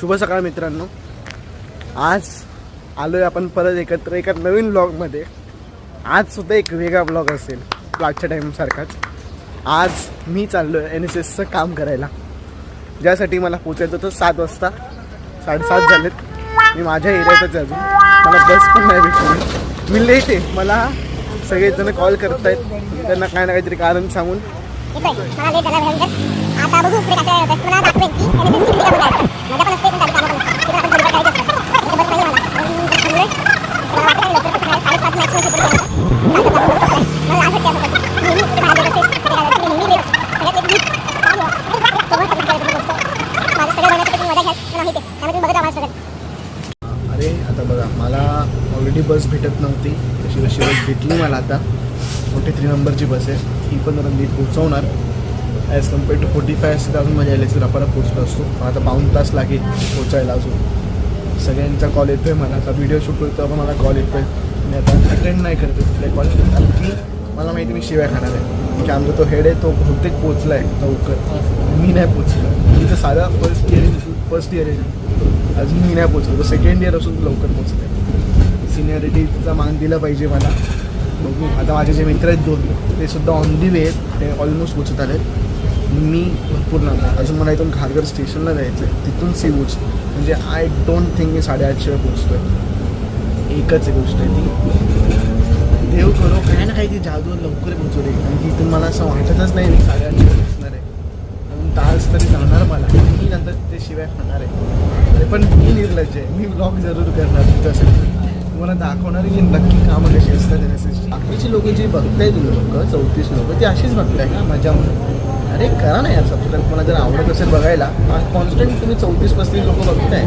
शुभ सकाळ मित्रांनो. आज आलोय आपण परत एकत्र एका नवीन ब्लॉगमध्ये. आज सुद्धा एक वेगळा ब्लॉग असेल आजच्या टाईमसारखाच. आज मी चाललो आहे NSSचं काम करायला, ज्यासाठी मला पोचायचं होतं 7 वाजता. 7:30 झालेत. मी माझ्या एरियातच अजून, मला बस पण नाही भेटली. मी लेट आहे. मला सगळेजण कॉल करत आहेत, त्यांना काय ना काहीतरी कारण सांगून. अरे आता बघा, मला ऑलरेडी बस भेटत नव्हती, तशी कशी बस भेटली मला. आता 43 नंबरची बस आहे, ही पण जरा नीट पोहोचवणार. ॲज कम्पेअर टू 45 असते तर अजून मजा यायला जर आपण पोचलो असतो. आता 1.5 तास लागेल पोचायला अजून. सगळ्यांचा कॉल येतो आहे मला. आता व्हिडिओ शूट करतो पण मला कॉल येतो आहे. मी आता अटेंड नाही करतो कुठल्या कॉल, कारण की मला माहिती मी शिवाय खाणार आहे. की आमचा तो हेड आहे तो बहुतेक पोचला आहे लवकर, मी नाही पोचलो. मी तर साधा फर्स्ट इयर आहे, अजून मी नाही पोचलो. तर सेकंड इयर असून लवकर पोचतो आहे. सिनियरिटीचा मान दिला पाहिजे मला. बघू आता माझे जे मित्र आहेत 2, ते सुद्धा ऑन दी वे आहेत. ते ऑलमोस्ट पोचत आले. मी भरपूर लांब आहे अजून. मला इथून खारघर स्टेशनला जायचं आहे, तिथून सीवूच. म्हणजे आय डोंट थिंक मी 8:30 पोचतो आहे. एकच गोष्ट आहे ती, देव करो काय ना काही ती जादू लवकर पोचू दे. कारण की इथून मला असं वाटतच नाही मी 8:30 पोचणार आहे. अजून तास तरी जाणार मला. मी नंतर ते शिवाय खाणार आहे. पण मी निर्लज्ज आहे. मी ब्लॉग जरूर करणार तुझ्यासाठी. तुम्हाला दाखवणार की नक्की कामं कशी असतात NSSची. बाकीची लोक जी बघताय, तुम्ही लोक 34 लोक ती अशीच बघताय का मजा म्हणून? अरे करा ना यार सबस्क्राईब. मला जर आवडत असेल बघायला. कॉन्स्टंट तुम्ही 34-35 लोक बघताय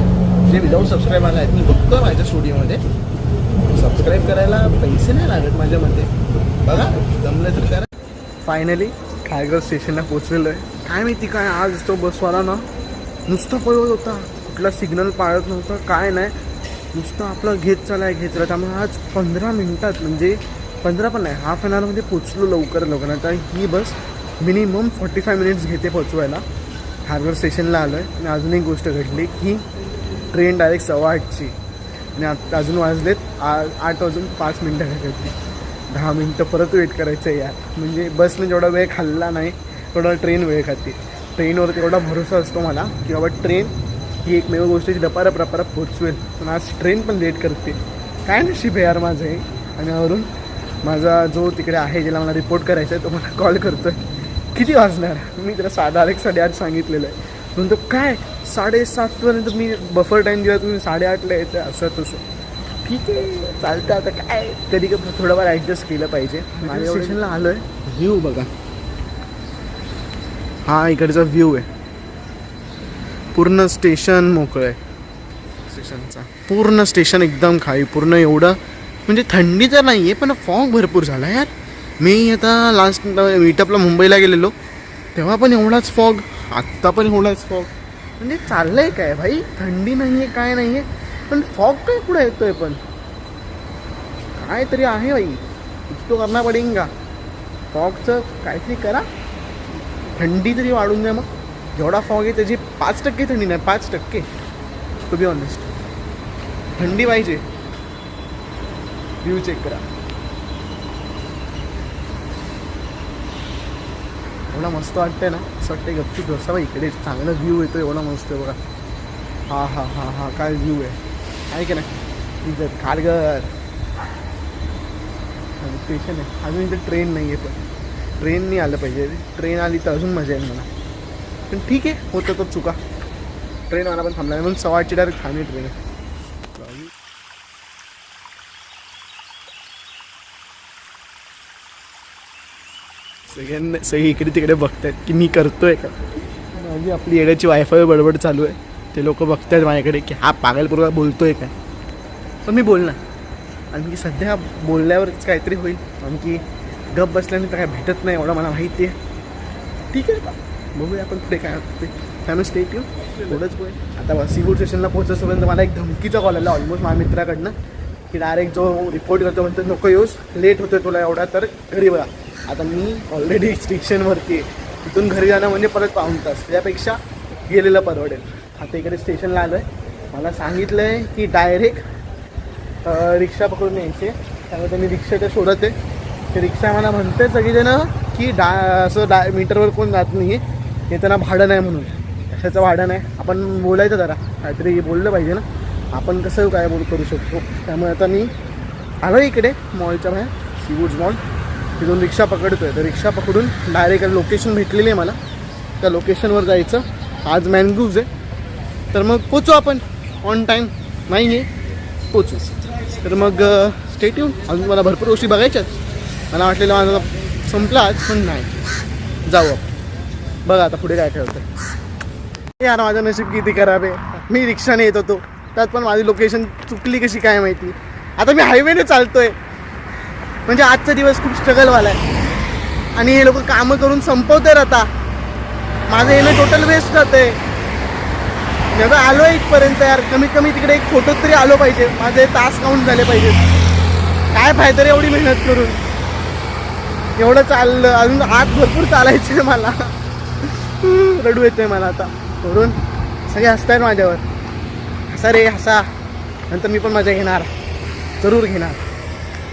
जे विदाऊट सबस्क्राईब आला आहेत. मी बघतो माझ्या स्टुडिओमध्ये. सबस्क्राईब करायला पैसे नाही लागत माझ्यामध्ये. बघा जमलं तर करा. फायनली खारघर स्टेशनला पोचलेलो आहे. काय माहिती काय आज तो बसवाला ना नुसता पळवत होता, कुठला सिग्नल पाळत नव्हता, काय नाही, नुसतं आपलं घेत चालाय. त्यामुळे आज 15 मिनिटात, म्हणजे 15 पण नाही, हाफ एन आवरमध्ये पोचलो लवकर. आता ही बस मिनिमम 45 मिनिट्स घेते पोचवायला. खारघर स्टेशनला आलो आहे. आणि अजून एक गोष्ट घडली की ट्रेन डायरेक्ट 8:15ची आणि अजून वाजलेत 8:05 घालवली. 10 मिनटं परत वेट करायचं आहे यार. म्हणजे बसने जेवढा वेळ खाल्ला नाही तेवढा ट्रेन वेळ खाते. ट्रेनवर तेवढा भरोसा असतो मला की बाबा ट्रेन ही एकमेव गोष्ट जी रपारप पोचवेल. पण आज ट्रेन पण लेट करते. काय नशीब आहे यार माझं हे. आणि वरून माझा जो तिकडे आहे ज्याला मला रिपोर्ट करायचा आहे तो मला कॉल करतो आहे किती वाजणार. मी त्याला 8:30 सांगितलेलं आहे. म्हणतो काय 7:30पर्यंत मी बफर टाईम दिला, तुम्ही 8:30ला येतं असं तसं. ठीक आहे चालतं. आता काय कधी थोडंफार ॲडजस्ट केलं पाहिजे. माझ्या स्टेशनला आलो आहे. व्ह्यू बघा, हा इकडचा व्ह्यू आहे. पूर्ण स्टेशन मोकळं आहे. स्टेशनचा पूर्ण स्टेशन एकदम खाली. पूर्ण एवढं म्हणजे थंडी तर नाही आहे पण फॉग भरपूर झाला यार. मी आता लास्ट मीटअपला मुंबईला गेलेलो तेव्हा पण एवढाच फॉग, आत्ता पण एवढाच फॉग. म्हणजे चाललं आहे काय भाई. थंडी नाही आहे काय नाही आहे पण फॉग काय पुढे येतो आहे. पण काय तरी आहे भाई, तो करणार पडेल का. फॉगचं काहीतरी करा, थंडी तरी वाढून द्या. मग जेवढा फॉग आहे त्याची 5% थंडी नाही, 5% टू बी ऑनेस्ट. थंडी पाहिजे. व्ह्यू चेक करा, एवढा मस्त वाटतंय ना. असं वाटतंय गपचूप बसावा इकडे, चांगला व्ह्यू येतो. एवढा मस्त आहे बघा. हा काय व्ह्यू आहे की नाही. इथं खारघर स्टेशन आहे. अजून इथं ट्रेन नाही आहे पण ट्रेननी आलं पाहिजे. ट्रेन आली तर अजून मजा येईल मला. पण ठीक आहे, होतं तो चुका. ट्रेन मला पण थांबला म्हणून 8:15ची डायरेक्ट थांबली ट्रेन. सगळी इकडे तिकडे बघतायत की मी करतोय का. माझी आपली येड्याची वायफाय बडबड चालू आहे. ते लोक बघतायत माझ्याकडे की हा पागलपूर्वा बोलतोय काय. पण मी बोलणार, आणखी सध्या बोलल्यावरच काहीतरी होईल. आणखी गप बसल्याने तर काय भेटत नाही एवढं मला माहिती आहे. ठीक आहे का, बघूया आपण पुढे काय होते. त्यामुळे स्टेट येऊ थोडंच पोय. आता सीवूड स्टेशनला पोहोचतपर्यंत मला एक धमकीचा कॉल आला ऑलमोस्ट माझ्या मित्राकडनं की डायरेक्ट जो रिपोर्ट करतो म्हणतो नको येऊस, लेट होतो तुला एवढा, तर घरी बघा. आता मी ऑलरेडी स्टेशनवरती आहे, तिथून घरी जाणं म्हणजे परत 1 तास. त्यापेक्षा गेलेलं परवडेल. आता इकडे स्टेशनला आलो आहे. मला सांगितलं आहे की डायरेक्ट रिक्षा पकडून यायचे. त्यामुळे त्यांनी रिक्षाच्या शोधात आहे. ते रिक्षा मला म्हणते सगळीजणं की असं मीटरवर कोण जात नाही आहे, हे त्यांना भाडं नाही म्हणून. कशाचं भाडं नाही, आपण बोलायचं जरा, काहीतरी बोललं पाहिजे ना. आपण कसं काय करू शकतो. त्यामुळे आता मी आलो इकडे मॉलच्या बाहेर, सीवूड्स मॉल. तिथून रिक्षा पकडतो आहे. तर रिक्षा पकडून डायरेक्ट लोकेशन भेटलेली आहे मला. त्या लोकेशनवर जायचं. आज मॅनग्रुव्ज आहे, तर मग पोचू आपण ऑन टाईम. नाही आहे पोचू. तर मग स्टेट येऊन अजून मला भरपूर गोष्टी बघायच्यात. मला वाटलेलं माझं संपलं आज, पण नाही. जाऊ आपण, बघा आता पुढे काय ठरतं. यार माझं नशीब किती खराब आहे. मी रिक्षाने येत होतो, त्यात पण माझी लोकेशन चुकली कशी काय माहिती. आता मी हायवेने चालतोय. म्हणजे आजचा दिवस खूप स्ट्रगलवाला आहे. आणि हे लोक कामं करून संपवते आता. माझं येणं टोटल वेस्ट जाते. मी आता आलो आहे इथपर्यंत यार. कमीत कमी तिकडे एक फोटो तरी आलो पाहिजे. माझे तास काउंट झाले पाहिजेत. काय फायदा रे एवढी मेहनत करून. एवढं चाललं, अजून आत भरपूर चालायचं आहे मला. रडू येतोय मला आता. करून सगळे हसतायत माझ्यावर. हसा रे हसा, नंतर मी पण मजा घेणार, जरूर घेणार.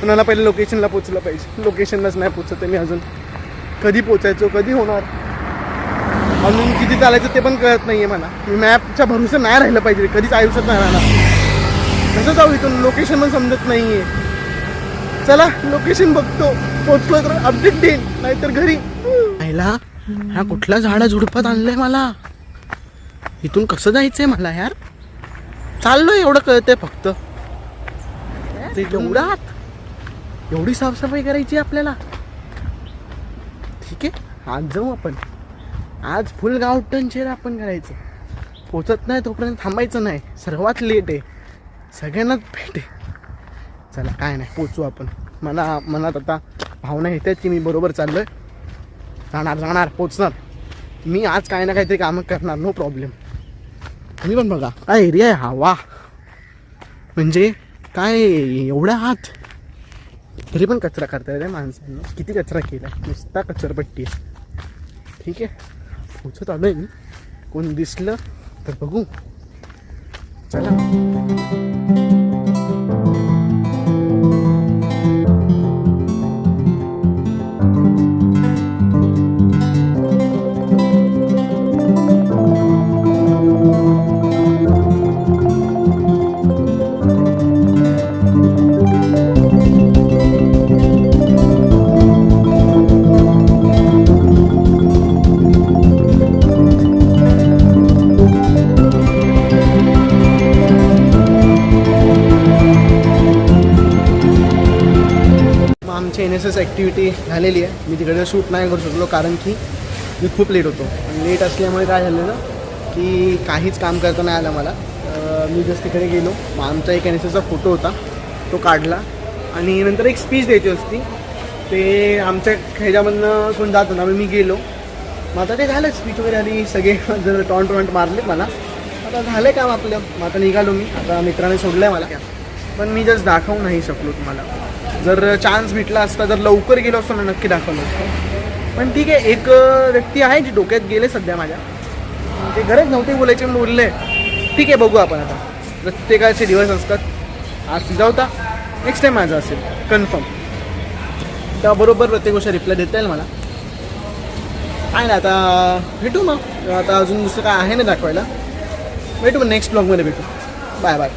पण मला पहिले लोकेशनला पोचलं पाहिजे. लोकेशनलाच नाही पोचत आहे मी अजून. कधी पोचायचो, कधी होणार, अजून किती चालायचं ते पण कळत नाही आहे मला. मी मॅपच्या भरोसा नाही राहिलं पाहिजे, कधीच आयुष्यात नाही राहणार. कसं जाऊ इथून, लोकेशन पण समजत नाही आहे. चला लोकेशन बघतो, पोचलो तर अपडेट देईन, नाहीतर घरी. आईला हा कुठल्या झाडा झुडपात आणलंय मला. इथून कसं जायचंय मला यार. चाललोय एवढं कळतंय फक्त. ते एवढात एवढी साफसफाई करायची आपल्याला. ठीक आहे, आज जाऊ आपण. आज फुल गावठण चेहरा आपण करायचं. पोचत नाही तोपर्यंत थांबायचं नाही. सर्वात लेट आहे, सगळ्यांनाच भेट आहे. चला काय नाही, पोचू आपण. मला मनात आता भावना येतात की मी बरोबर चाललोय. जाणार पोचणार. मी आज काय ना काहीतरी कामं करणार, नो प्रॉब्लेम. तुम्ही पण बघा काय एरिया आहे हा. वा, म्हणजे काय एवढ्या हात तरी पण कचरा करताय रे माणसांनी. किती कचरा केला, नुसता कचरपट्टी आहे. ठीक आहे, पोचत आलोय मी. कोण दिसलं तर बघू. चला NSS ॲक्टिव्हिटी झालेली आहे. मी तिकडे शूट नाही करू शकलो कारण की मी खूप लेट होतो. लेट असल्यामुळे काय झालं ना की काहीच काम करता नाही आलं मला. मी जस्ट तिकडे गेलो. मग आमचा एक NSSचा फोटो होता, तो काढला. आणि नंतर एक स्पीच द्यायची असती, ते आमच्या ह्याच्यामधनं कोण जात होता. मी गेलो. मग आता ते झालं, स्पीच वगैरे आली, सगळे जर टॉन्ट मारले मला. आता झालं काम आपलं. मग आता निघालो मी. आता मित्राने सोडलं आहे मला, पण मी जस्ट दाखवू नाही शकलो तुम्हाला. जर चान्स भेटला असता, जर लवकर गेलो असतो ना, नक्की दाखवलं असतं. पण ठीक आहे, एक व्यक्ती आहे जी डोक्यात गेले सध्या माझ्या. ते गरज नव्हती बोलायचे म्हणून बोलले. ठीक आहे, बघू आपण आता. प्रत्येकाचे दिवस असतात. आज तुझा होता, नेक्स्ट टाईम माझा असेल कन्फर्म. तेव्हा बरोबर प्रत्येक गोष्ट रिप्लाय देता येईल मला. आहे ना, आता भेटू मग. आता अजून दुसरं काय आहे ना दाखवायला. भेटू मग नेक्स्ट ब्लॉगमध्ये भेटू. Bye bye.